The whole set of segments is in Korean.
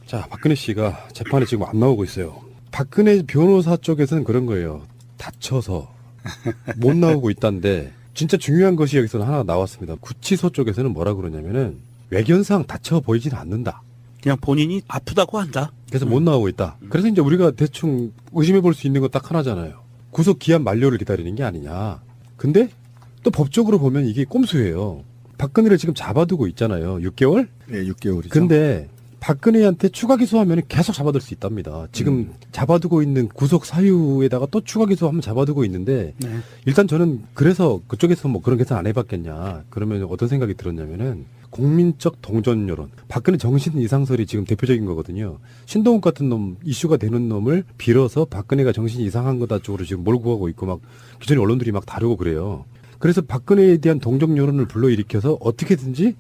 자, 박근혜 씨가 재판에 지금 안 나오고 있어요. 박근혜 변호사 쪽에서는 그런 거예요. 다쳐서 못 나오고 있다는데 진짜 중요한 것이 여기서는 하나 나왔습니다. 구치소 쪽에서는 뭐라 그러냐면은 외견상 다쳐 보이진 않는다. 그냥 본인이 아프다고 한다. 그래서 못 나오고 있다. 그래서 이제 우리가 대충 의심해 볼 수 있는 건 딱 하나잖아요. 구속 기한 만료를 기다리는 게 아니냐. 근데 또 법적으로 보면 이게 꼼수예요. 박근혜를 지금 잡아두고 있잖아요. 6개월? 네, 6개월이죠. 근데 박근혜한테 추가 기소하면 계속 잡아둘 수 있답니다. 지금 잡아두고 있는 구속 사유에다가 또 추가 기소하면 잡아두고 있는데 네. 일단 저는 그래서 그쪽에서 뭐 그런 계산 안 해봤겠냐. 그러면 어떤 생각이 들었냐면은 국민적 동전 여론. 박근혜 정신 이상설이 지금 대표적인 거거든요. 신동욱 같은 놈, 이슈가 되는 놈을 빌어서 박근혜가 정신이 이상한 거다 쪽으로 지금 몰고 가고 있고 막 기존의 언론들이 막 다루고 그래요. 그래서 박근혜에 대한 동정 여론을 불러일으켜서 어떻게든지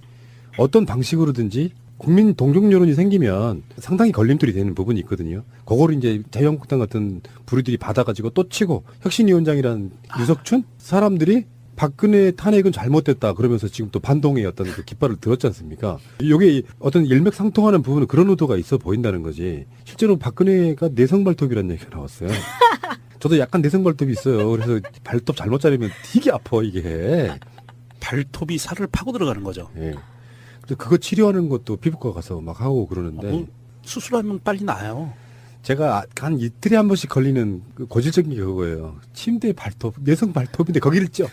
어떤 방식으로든지 국민 동정 여론이 생기면 상당히 걸림돌이 되는 부분이 있거든요. 그거를 이제 자유한국당 같은 부류들이 받아가지고 또 치고 혁신위원장이라는 유석춘 사람들이 박근혜 탄핵은 잘못됐다 그러면서 지금 또 반동의 어떤 그 깃발을 들었지 않습니까? 이게 어떤 일맥상통하는 부분은 그런 의도가 있어 보인다는 거지. 실제로 박근혜가 내성발톱이라는 얘기가 나왔어요. 저도 약간 내성발톱이 있어요. 그래서 발톱 잘못 자르면 되게 아파 이게. 발톱이 살을 파고 들어가는 거죠. 예. 그래서 그거 치료하는 것도 피부과 가서 막 하고 그러는데 수술하면 빨리 나아요. 제가 한 이틀에 한 번씩 걸리는 그 고질적인 게 그거예요. 침대 발톱, 내성 발톱인데 거기를 쪄.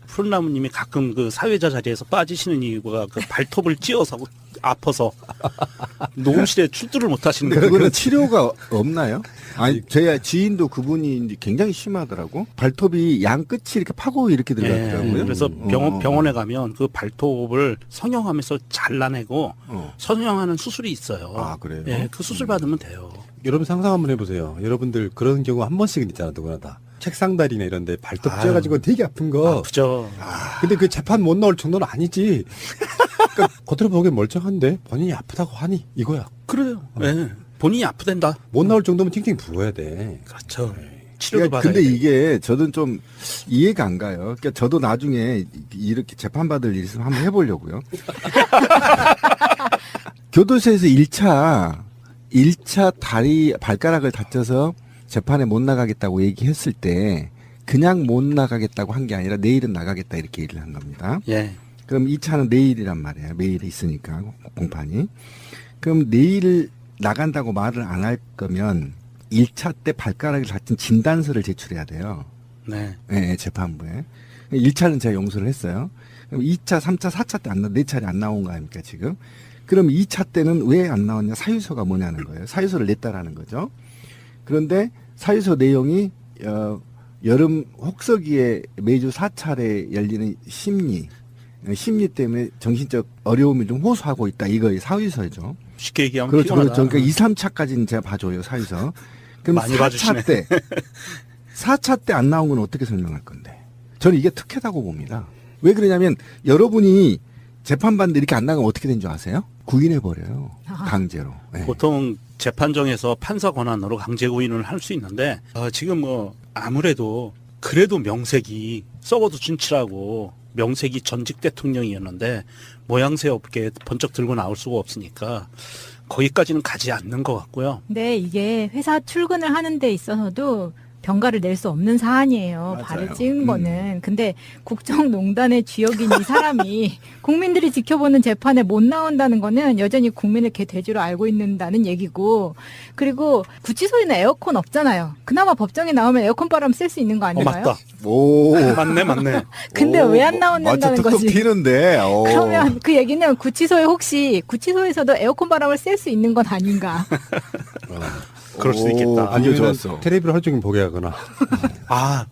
푸른나무님이 가끔 그 사회자 자리에서 빠지시는 이유가 그 발톱을 찧어서 아파서 녹음실에 출두를 못 하시는 근데 거예요. 그거는 치료가 없나요? 아니, 제 지인도 그분이 굉장히 심하더라고. 발톱이 양 끝이 이렇게 파고 이렇게 들어가더라고요. 그래서 병원에 가면 그 발톱을 성형하면서 잘라내고 성형하는 수술이 있어요. 아, 그래요? 예, 그 수술 받으면 돼요. 여러분 상상 한번 해보세요. 여러분들 그런 경우 한 번씩은 있잖아, 누구나 다. 책상다리나 이런 데 발톱 쪄가지고 되게 아픈 거. 아프죠. 근데 그 재판 못 나올 정도는 아니지. 그러니까 겉으로 보기엔 멀쩡한데 본인이 아프다고 하니 이거야. 그래요. 예. 본인이 아프댄다. 못 나올 정도면 팅팅 부어야 돼. 그렇죠. 치료도 그러니까 받아야 근데 돼. 이게 저는 좀 이해가 안 가요. 그러니까 저도 나중에 이렇게 재판받을 일 있으면 한번 해보려고요. 교도소에서 1차 다리 발가락을 다쳐서 재판에 못 나가겠다고 얘기했을 때 그냥 못 나가겠다고 한 게 아니라 내일은 나가겠다 이렇게 얘기를 한 겁니다. 예. 그럼 2차는 내일이란 말이에요. 매일 있으니까 공판이. 그럼 내일 나간다고 말을 안 할 거면 1차 때 발가락을 다친 진단서를 제출해야 돼요. 네. 네, 재판부에. 1차는 제가 용서를 했어요. 그럼 2차, 3차, 4차 때 안 나, 4차례 안 나온 거 아닙니까, 지금? 그럼 2차 때는 왜 안 나왔냐? 사유서가 뭐냐는 거예요. 사유서를 냈다라는 거죠. 그런데 사유서 내용이, 여름 혹서기에 매주 4차례 열리는 심리 때문에 정신적 어려움을 좀 호소하고 있다. 이거의 사유서죠. 쉽게 얘기하면 그렇죠. 피곤하다. 그러니까 2, 3차까지는 제가 봐줘요, 사유서. 그럼 많이 4차 때, 4차 때 안 나온 건 어떻게 설명할 건데? 저는 이게 특혜다고 봅니다. 왜 그러냐면 여러분이 재판받는데 이렇게 안 나가면 어떻게 된 줄 아세요? 구인해버려요. 강제로. 네. 보통 재판정에서 판사 권한으로 강제 구인을 할 수 있는데 지금 뭐 아무래도 그래도 명색이 썩어도 준치라고 명색이 전직 대통령이었는데 모양새 없게 번쩍 들고 나올 수가 없으니까 거기까지는 가지 않는 것 같고요. 네, 이게 회사 출근을 하는 데 있어서도 병가를 낼 수 없는 사안이에요. 맞아요. 발을 찍은 거는. 근데 국정농단의 주역인 이 사람이 국민들이 지켜보는 재판에 못 나온다는 거는 여전히 국민을 개 돼지로 알고 있는다는 얘기고, 그리고 구치소에는 에어컨 없잖아요. 그나마 법정에 나오면 에어컨 바람 쓸 수 있는 거 아닌가요? 맞다. 오. 맞네. 근데 왜 안 나온다는 툭툭 거지? 튀는데. 오. 그러면 그 얘기는 구치소에서도 에어컨 바람을 쐴 수 있는 건 아닌가? 그럴 수도 있겠다. 아니요, 좋았어. 텔레비를 하루 종일 보게 하거나.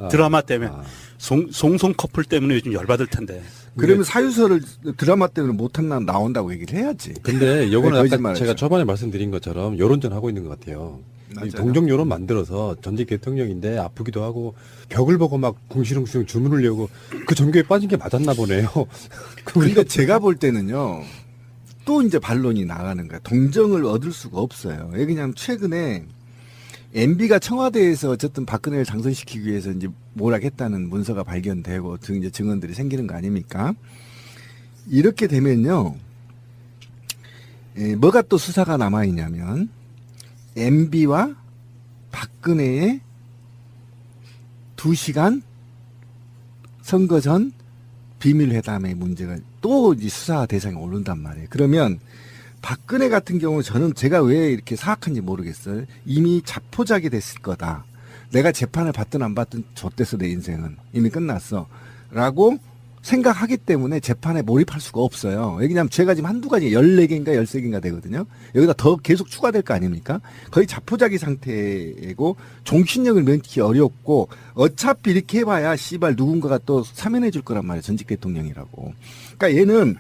드라마 때문에 송송 커플 때문에 요즘 열받을 텐데. 그러면 사유서를 드라마 때문에 못한다 나온다고 얘기를 해야지. 근데 요거는 네, 아까 거짓말하죠. 제가 초반에 말씀드린 것처럼 여론전 하고 있는 것 같아요. 맞아요. 동정 여론 만들어서 전직 대통령인데 아프기도 하고 벽을 보고 막 궁시렁궁시렁 주문을 내고 그 전교에 빠진 게 맞았나 보네요. 근데 제가 볼 때는요. 또 이제 반론이 나가는 거야. 동정을 얻을 수가 없어요. 왜냐하면 최근에 MB가 청와대에서 어쨌든 박근혜를 당선시키기 위해서 이제 몰락했다는 문서가 발견되고 등 이제 증언들이 생기는 거 아닙니까? 이렇게 되면요. 뭐가 또 수사가 남아있냐면 MB와 박근혜의 2시간 선거 전 비밀회담의 문제가 또 이제 수사 대상에 오른단 말이에요. 그러면 박근혜 같은 경우 저는 제가 왜 이렇게 사악한지 모르겠어요. 이미 자포자기 됐을 거다. 내가 재판을 받든 안 받든 좆됐어 내 인생은. 이미 끝났어. 라고 생각하기 때문에 재판에 몰입할 수가 없어요. 왜냐하면 죄가 지금 한두 가지 14개인가 13개인가 되거든요. 여기다 더 계속 추가될 거 아닙니까? 거의 자포자기 상태이고 종신력을 면키 어렵고 어차피 이렇게 해봐야 씨발 누군가가 또 사면해 줄 거란 말이에요. 전직 대통령이라고. 그러니까 얘는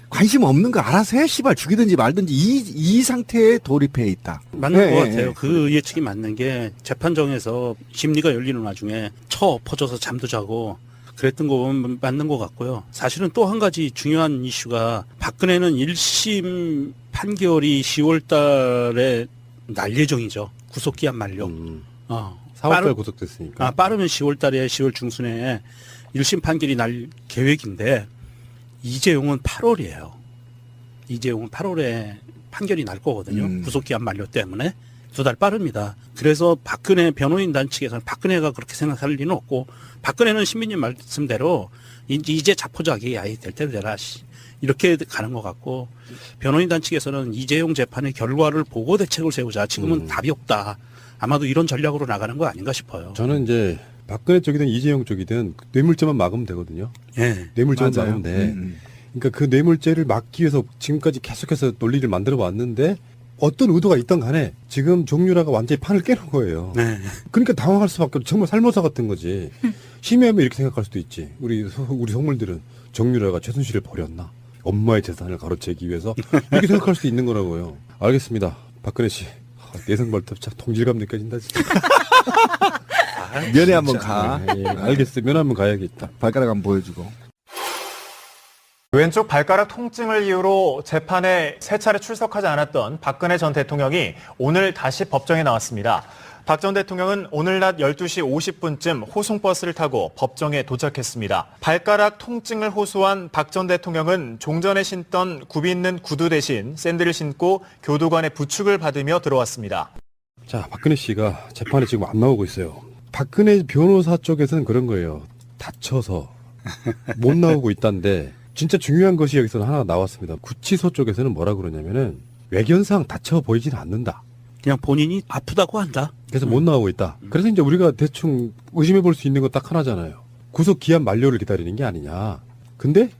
관심 없는 거 알아서 해. 씨발 죽이든지 말든지 이 상태에 돌입해 있다. 맞는 것 같아요. 그 예측이 맞는 게 재판정에서 심리가 열리는 와중에 퍼져서 잠도 자고 그랬던 거 보면 맞는 것 같고요. 사실은 또 한 가지 중요한 이슈가 박근혜는 1심 판결이 10월 달에 날 예정이죠. 구속기한 만료. 4월달 구속됐으니까. 빠르면 10월 달에 10월 중순에 1심 판결이 날 계획인데 이재용은 8월이에요. 이재용은 8월에 판결이 날 거거든요. 구속기한 만료 때문에. 2달 빠릅니다. 그래서 박근혜 변호인단 측에서는 박근혜가 그렇게 생각할 리는 없고 박근혜는 신민님 말씀대로 이제 자포자기 아예 될 때도 되라 이렇게 가는 것 같고 변호인단 측에서는 이재용 재판의 결과를 보고 대책을 세우자. 지금은 답이 없다. 아마도 이런 전략으로 나가는 거 아닌가 싶어요. 저는 이제 박근혜 쪽이든 이재용 쪽이든 뇌물죄만 막으면 되거든요. 예. 뇌물죄만 맞아요. 막으면 돼. 그러니까 그 뇌물죄를 막기 위해서 지금까지 계속해서 논리를 만들어 왔는데 어떤 의도가 있던 간에 지금 정유라가 완전히 판을 깨는 거예요. 네. 그러니까 당황할 수밖에 없죠. 정말 살모사 같은 거지. 심의하면 이렇게 생각할 수도 있지. 우리 속물들은 정유라가 최순실을 버렸나? 엄마의 재산을 가로채기 위해서 이렇게 생각할 수도 있는 거라고요. 알겠습니다. 박근혜 씨. 내성 발톱 참 동질감 느껴진다 진짜. 면회 한번 가. 예, 알겠어요. 면 한번 가야겠다. 발가락 한번 보여주고. 왼쪽 발가락 통증을 이유로 재판에 3차례 출석하지 않았던 박근혜 전 대통령이 오늘 다시 법정에 나왔습니다. 박 전 대통령은 오늘 낮 12시 50분쯤 호송버스를 타고 법정에 도착했습니다. 발가락 통증을 호소한 박 전 대통령은 종전에 신던 굽이 있는 구두 대신 샌들을 신고 교도관의 부축을 받으며 들어왔습니다. 자, 박근혜 씨가 재판에 지금 안 나오고 있어요. 박근혜 변호사 쪽에서는 그런 거예요. 다쳐서 못 나오고 있다는데 진짜 중요한 것이 여기서 하나 나왔습니다. 구치소 쪽에서는 뭐라 그러냐면은 외견상 다쳐 보이지는 않는다. 그냥 본인이 아프다고 한다. 그래서 못 나오고 있다. 그래서 이제 우리가 대충 의심해 볼 수 있는 건 딱 하나잖아요. 구속 기한 만료를 기다리는 게 아니냐. 근데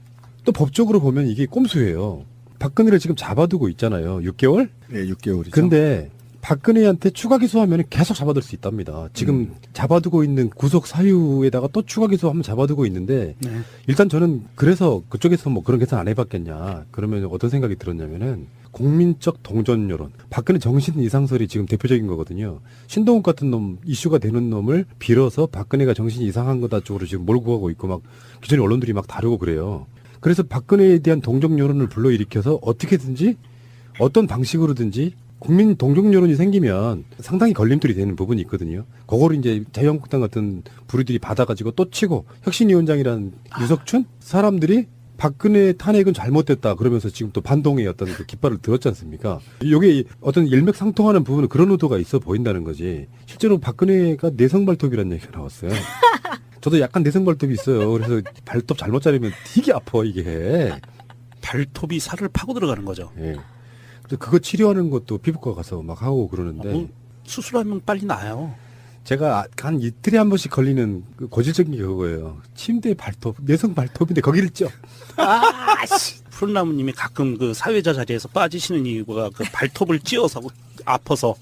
또 법적으로 보면 이게 꼼수예요. 박근혜를 지금 잡아두고 있잖아요. 6개월? 네, 6개월이죠. 근데 박근혜한테 추가 기소하면 계속 잡아둘 수 있답니다. 지금 잡아두고 있는 구속 사유에다가 또 추가 기소하면 잡아두고 있는데 네. 일단 저는 그래서 그쪽에서 뭐 그런 계산 안 해봤겠냐. 그러면 어떤 생각이 들었냐면은 국민적 동전 여론. 박근혜 정신 이상설이 지금 대표적인 거거든요. 신동욱 같은 놈 이슈가 되는 놈을 빌어서 박근혜가 정신이 이상한 거다 쪽으로 지금 몰고 가고 있고 막 기존의 언론들이 막 다루고 그래요. 그래서 박근혜에 대한 동정 여론을 불러일으켜서 어떻게든지 어떤 방식으로든지 국민 동정 여론이 생기면 상당히 걸림돌이 되는 부분이 있거든요. 그거를 이제 자유한국당 같은 부류들이 받아가지고 또 치고 혁신위원장이라는 유석춘 사람들이 박근혜 탄핵은 잘못됐다 그러면서 지금 또 반동의 어떤 그 깃발을 들었지 않습니까? 이게 어떤 일맥상통하는 부분은 그런 의도가 있어 보인다는 거지. 실제로 박근혜가 내성발톱이라는 얘기가 나왔어요. 저도 약간 내성발톱이 있어요. 그래서 발톱 잘못 자르면 되게 아파 이게. 발톱이 살을 파고 들어가는 거죠. 예. 그래서 그거 치료하는 것도 피부과 가서 막 하고 그러는데 수술하면 빨리 나아요. 제가 한 이틀에 한 번씩 걸리는 그 고질적인 게 그거예요. 침대 발톱, 내성 발톱인데 거기를 쪄. 푸른나무님이 가끔 그 사회자 자리에서 빠지시는 이유가 그 발톱을 찧어서 아파서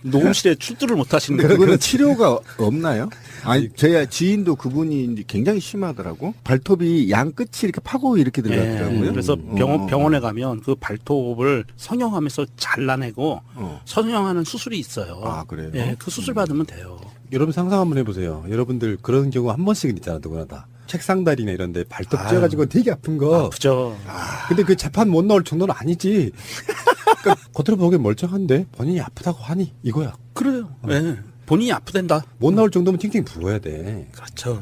녹음실에 출두를 못 하시는 거예요. 그거는 치료가 없나요? 아니, 제 지인도 그분이 이제 굉장히 심하더라고. 발톱이 양 끝이 이렇게 파고 이렇게 들어가더라고요. 그래서 병원에 가면 그 발톱을 성형하면서 잘라내고 성형하는 수술이 있어요. 아, 그래요? 예, 그 수술 받으면 돼요. 여러분 상상 한번 해보세요. 여러분들 그런 경우 한 번씩은 있잖아, 누구나 다. 책상다리나 이런 데 발톱 찧어가지고 되게 아픈 거. 아프죠. 근데 그 재판 못 나올 정도는 아니지. 그러니까 겉으로 보기엔 멀쩡한데 본인이 아프다고 하니 이거야. 그래요. 예. 본인이 아프댄다. 못 나올 정도면 팅팅 부어야 돼. 그렇죠.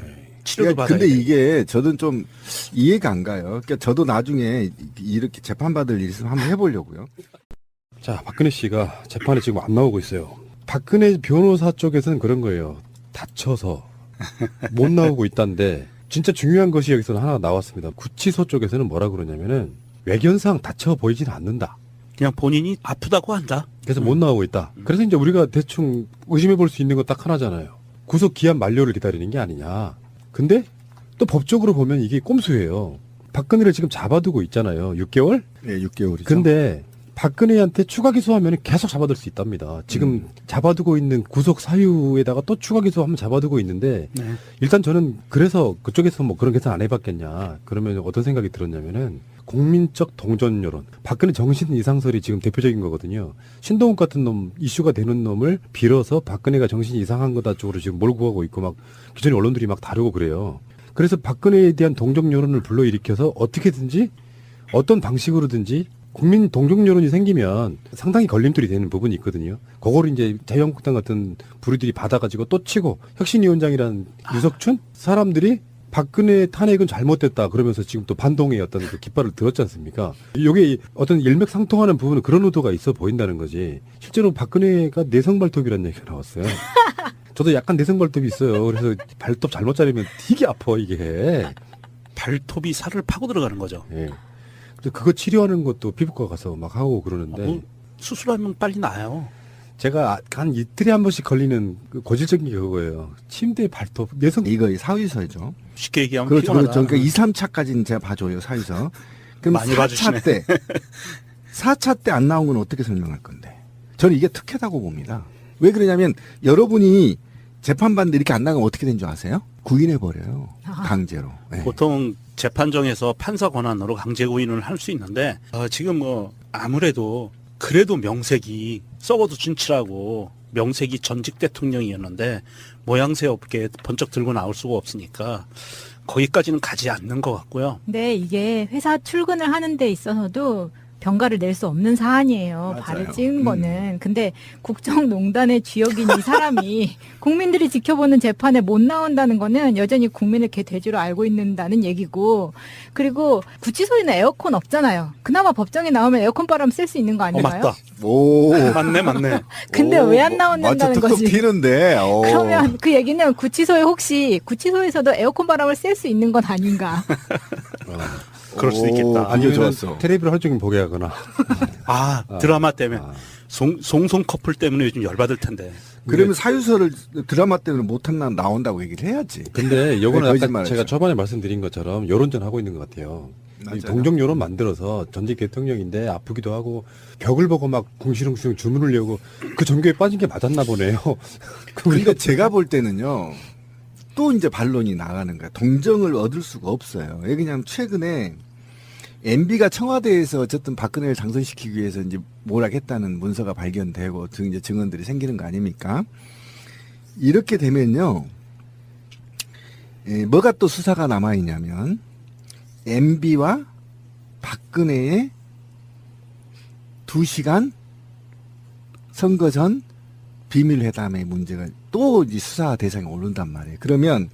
치료도 그러니까 받아야 근데 돼. 이게 저는 좀 이해가 안 가요. 그러니까 저도 나중에 이렇게 재판받을 일 있으면 한번 해보려고요. 자, 박근혜 씨가 재판에 지금 안 나오고 있어요. 박근혜 변호사 쪽에서는 그런 거예요. 다쳐서 못 나오고 있다는데 진짜 중요한 것이 여기서 하나 나왔습니다. 구치소 쪽에서는 뭐라 그러냐면은 외견상 다쳐 보이지는 않는다. 그냥 본인이 아프다고 한다. 그래서 못 나오고 있다. 그래서 이제 우리가 대충 의심해 볼 수 있는 건 딱 하나잖아요. 구속 기한 만료를 기다리는 게 아니냐. 근데 또 법적으로 보면 이게 꼼수예요. 박근혜를 지금 잡아두고 있잖아요. 6개월? 네, 6개월이죠. 근데 박근혜한테 추가 기소하면 계속 잡아둘 수 있답니다. 지금 잡아두고 있는 구속 사유에다가 또 추가 기소하면 잡아두고 있는데 네. 일단 저는 그래서 그쪽에서 뭐 그런 계산 안 해봤겠냐. 그러면 어떤 생각이 들었냐면은 국민적 동전 여론. 박근혜 정신 이상설이 지금 대표적인 거거든요. 신동욱 같은 놈 이슈가 되는 놈을 빌어서 박근혜가 정신이 이상한 거다 쪽으로 지금 몰고 가고 있고 막 기존의 언론들이 막 다루고 그래요. 그래서 박근혜에 대한 동정 여론을 불러일으켜서 어떻게든지 어떤 방식으로든지 국민 동정 여론이 생기면 상당히 걸림돌이 되는 부분이 있거든요. 그거를 이제 자유한국당 같은 부류들이 받아가지고 또 치고 혁신위원장이라는 유석춘 사람들이 박근혜 탄핵은 잘못됐다 그러면서 지금 또 반동의 어떤 그 깃발을 들었지 않습니까? 이게 어떤 일맥상통하는 부분은 그런 의도가 있어 보인다는 거지. 실제로 박근혜가 내성발톱이라는 얘기가 나왔어요. 저도 약간 내성발톱이 있어요. 그래서 발톱 잘못 자르면 되게 아파 이게. 발톱이 살을 파고 들어가는 거죠. 예. 그래서 그거 치료하는 것도 피부과 가서 막 하고 그러는데 뭐 수술하면 빨리 나아요. 제가 한 이틀에 한 번씩 걸리는 그 고질적인 게 그거예요. 침대 발톱 내성. 이거 사유서죠. 쉽게 얘기하면 그렇죠. 피곤하다. 그러니까 2, 3차까지는 제가 봐줘요, 사유서. 그럼 많이 4차 때, 4차 때 안 나온 건 어떻게 설명할 건데? 저는 이게 특혜다고 봅니다. 왜 그러냐면 여러분이 재판받는데 이렇게 안 나가면 어떻게 된 줄 아세요? 구인해버려요. 강제로. 네. 보통 재판정에서 판사 권한으로 강제 구인을 할 수 있는데 지금 뭐 아무래도 그래도 명색이 썩어도 준치라고 명색이 전직 대통령이었는데 모양새 없게 번쩍 들고 나올 수가 없으니까 거기까지는 가지 않는 것 같고요. 근데 이게 회사 출근을 하는 데 있어서도 병가를 낼 수 없는 사안이에요. 맞아요. 발을 찍은 거는. 근데 국정농단의 주역인 이 사람이 국민들이 지켜보는 재판에 못 나온다는 거는 여전히 국민을 개돼지로 알고 있는다는 얘기고, 그리고 구치소에는 에어컨 없잖아요. 그나마 법정에 나오면 에어컨 바람 쓸 수 있는 거 아닌가요? 맞다. 오. 맞네. 근데 왜 안 나온다는 툭툭 거지? 튀는데. 오. 그러면 그 얘기는 구치소에서도 에어컨 바람을 쐴 수 있는 건 아닌가? 그럴 수도 있겠다. 아니요, 아니면 좋았어. 텔레비를 하루 종일 보게 하거나. 드라마 때문에 아. 송송 커플 때문에 요즘 열받을 텐데. 그러면 사유서를 드라마 때문에 못한 나온다고 얘기를 해야지. 근데 요거는 네, 아까 거짓말이죠. 제가 초반에 말씀드린 것처럼 여론전 하고 있는 것 같아요. 맞아요. 동정 여론 만들어서 전직 대통령인데 아프기도 하고 벽을 보고 막 궁시렁궁시렁 주문을 내고 그 전교에 빠진 게 맞았나 보네요. 근데 제가 볼 때는요, 또 이제 반론이 나가는 거야. 동정을 얻을 수가 없어요. 왜냐하면 최근에 MB가 청와대에서 어쨌든 박근혜를 당선시키기 위해서 이제 몰락했다는 문서가 발견되고 이제 증언들이 생기는 거 아닙니까? 이렇게 되면요, 뭐가 또 수사가 남아있냐면, MB와 박근혜의 2시간 선거 전 비밀회담의 문제가 또 이제 수사 대상에 오른단 말이에요. 그러면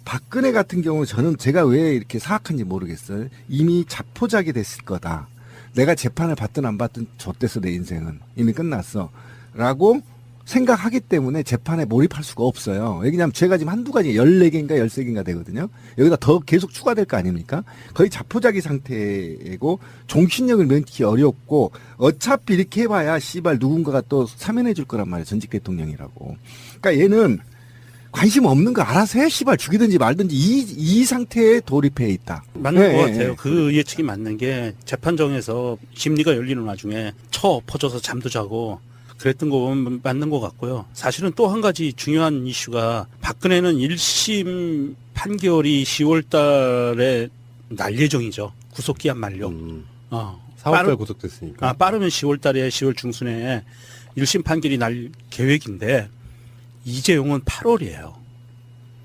박근혜 같은 경우 저는 제가 왜 이렇게 사악한지 모르겠어요. 이미 자포자기 됐을 거다. 내가 재판을 받든 안 받든 좆됐어 내 인생은. 이미 끝났어. 라고 생각하기 때문에 재판에 몰입할 수가 없어요. 왜냐하면 죄가 지금 한두 가지 14개인가 13개인가 되거든요. 여기다 더 계속 추가될 거 아닙니까? 거의 자포자기 상태이고 종신력을 면키 어렵고 어차피 이렇게 해봐야 씨발 누군가가 또 사면해 줄 거란 말이에요. 전직 대통령이라고. 그러니까 얘는 관심 없는 거 알아서 해. 씨발 죽이든지 말든지 이 상태에 돌입해 있다. 맞는 네, 것 네, 같아요. 네. 그 예측이 맞는 게 재판정에서 심리가 열리는 와중에 엎어져서 잠도 자고 그랬던 거 보면 맞는 것 같고요. 사실은 또 한 가지 중요한 이슈가 박근혜는 1심 판결이 10월 달에 날 예정이죠. 구속기한 만료. 4월달 구속됐으니까. 빠르면 10월 달에 10월 중순에 1심 판결이 날 계획인데 이재용은 8월이에요.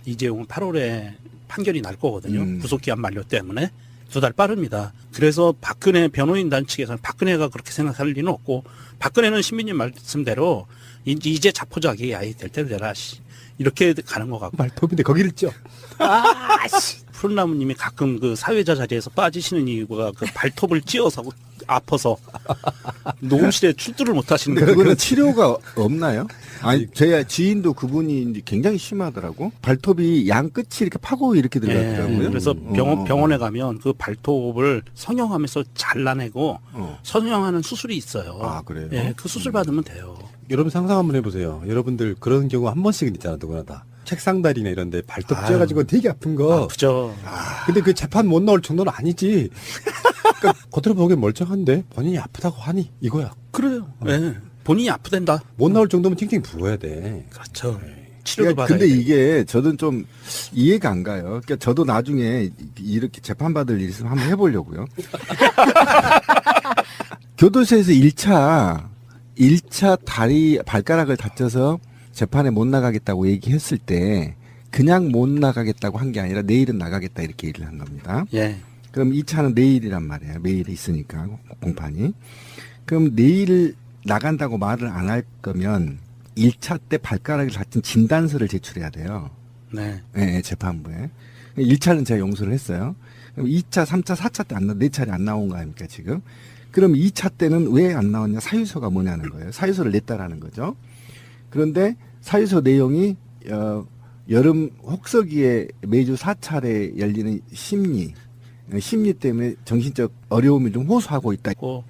이재용은 8월에 판결이 날 거거든요. 구속기한 만료 때문에. 두 달 빠릅니다. 그래서 박근혜 변호인단 측에서는 박근혜가 그렇게 생각할 리는 없고, 박근혜는 신민님 말씀대로 이제 자포자기 아예 될 대로 되라 이렇게 가는 것 같고, 말톱인데 거기를 쪄. 푸른나무님이 가끔 그 사회자 자리에서 빠지시는 이유가 그 발톱을 찧어서 아파서 녹음실에 출두를 못 하시는 근데 거예요. 그거는 치료가 없나요? 아니, 제 지인도 그분이 굉장히 심하더라고. 발톱이 양 끝이 이렇게 파고 이렇게 들어가더라고요. 그래서 병원에 가면 그 발톱을 성형하면서 잘라내고 성형하는 수술이 있어요. 아, 그래요? 예, 그 수술 받으면 돼요. 여러분 상상 한번 해보세요. 여러분들 그런 경우 한 번씩은 있잖아, 누구나 다. 책상다리나 이런 데 발톱 찧어가지고 되게 아픈 거. 아프죠. 근데 그 재판 못 나올 정도는 아니지. 그러니까 겉으로 보기엔 멀쩡한데 본인이 아프다고 하니 이거야. 그래요. 예. 본인이 아프댄다. 못 나올 정도면 팅팅 부어야 돼. 그렇죠. 치료도 그러니까 받아야 근데 돼요. 이게 저는 좀 이해가 안 가요. 그러니까 저도 나중에 이렇게 재판받을 일 있으면 한번 해보려고요. 교도소에서 1차 다리 발가락을 다쳐서 재판에 못 나가겠다고 얘기했을 때 그냥 못 나가겠다고 한 게 아니라 내일은 나가겠다 이렇게 얘기를 한 겁니다. 예. 그럼 2차는 내일이란 말이에요. 매일 있으니까 공판이. 그럼 내일 나간다고 말을 안 할 거면 1차 때 발가락을 다친 진단서를 제출해야 돼요. 네. 네, 재판부에. 1차는 제가 용서를 했어요. 그럼 2차, 3차, 4차 때 안 나, 4차례 안 나온 거 아닙니까, 지금? 그럼 2차 때는 왜 안 나왔냐? 사유서가 뭐냐는 거예요. 사유서를 냈다라는 거죠. 그런데 사유서 내용이, 여름 혹서기에 매주 4차례 열리는 심리 때문에 정신적 어려움을 좀 호소하고 있다. 고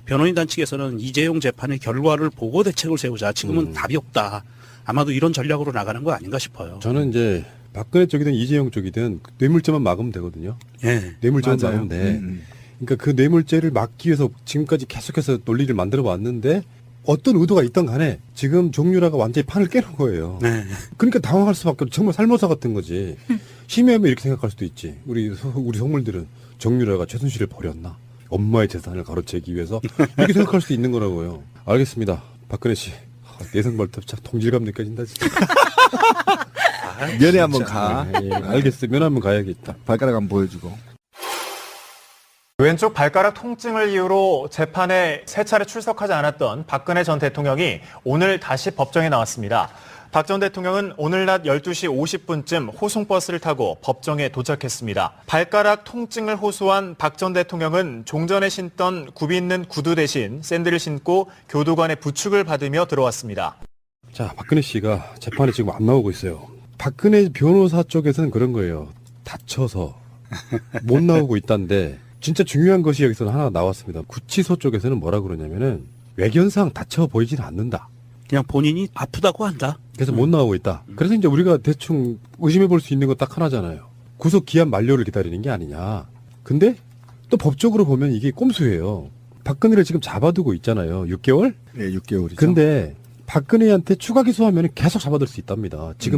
변호인단 측에서는 이재용 재판의 결과를 보고 대책을 세우자. 지금은 답이 없다. 아마도 이런 전략으로 나가는 거 아닌가 싶어요. 저는 이제 박근혜 쪽이든 이재용 쪽이든 뇌물죄만 막으면 되거든요. 예. 뇌물죄만 맞아요. 막으면 돼. 그러니까 그 뇌물죄를 막기 위해서 지금까지 계속해서 논리를 만들어 왔는데 어떤 의도가 있던 간에 지금 정유라가 완전히 판을 깨는 거예요. 네. 그러니까 당황할 수밖에 없죠. 정말 살모사 같은 거지. 심의하면 이렇게 생각할 수도 있지. 우리 속물들은 정유라가 최순실을 버렸나? 엄마의 재산을 가로채기 위해서 이렇게 생각할 수도 있는 거라고요. 알겠습니다. 박근혜 씨. 내성 발톱 참 동질감 느껴진다 진짜. 면회 한번 가. 예, 알겠어요. 면 한번 가야겠다. 발가락 한번 보여주고. 왼쪽 발가락 통증을 이유로 재판에 3차례 출석하지 않았던 박근혜 전 대통령이 오늘 다시 법정에 나왔습니다. 박 전 대통령은 오늘 낮 12시 50분쯤 호송버스를 타고 법정에 도착했습니다. 발가락 통증을 호소한 박 전 대통령은 종전에 신던 굽이 있는 구두 대신 샌들을 신고 교도관의 부축을 받으며 들어왔습니다. 자, 박근혜 씨가 재판에 지금 안 나오고 있어요. 박근혜 변호사 쪽에서는 그런 거예요. 다쳐서 못 나오고 있다는데 진짜 중요한 것이 여기서 하나 나왔습니다. 구치소 쪽에서는 뭐라 그러냐면은 외견상 다쳐 보이진 않는다. 그냥 본인이 아프다고 한다. 그래서 못 나오고 있다. 그래서 이제 우리가 대충 의심해 볼 수 있는 거 딱 하나잖아요. 구속 기한 만료를 기다리는 게 아니냐. 근데 또 법적으로 보면 이게 꼼수예요. 박근혜를 지금 잡아두고 있잖아요. 6개월? 네, 6개월이죠. 근데 박근혜한테 추가 기소하면 계속 잡아둘 수 있답니다. 지금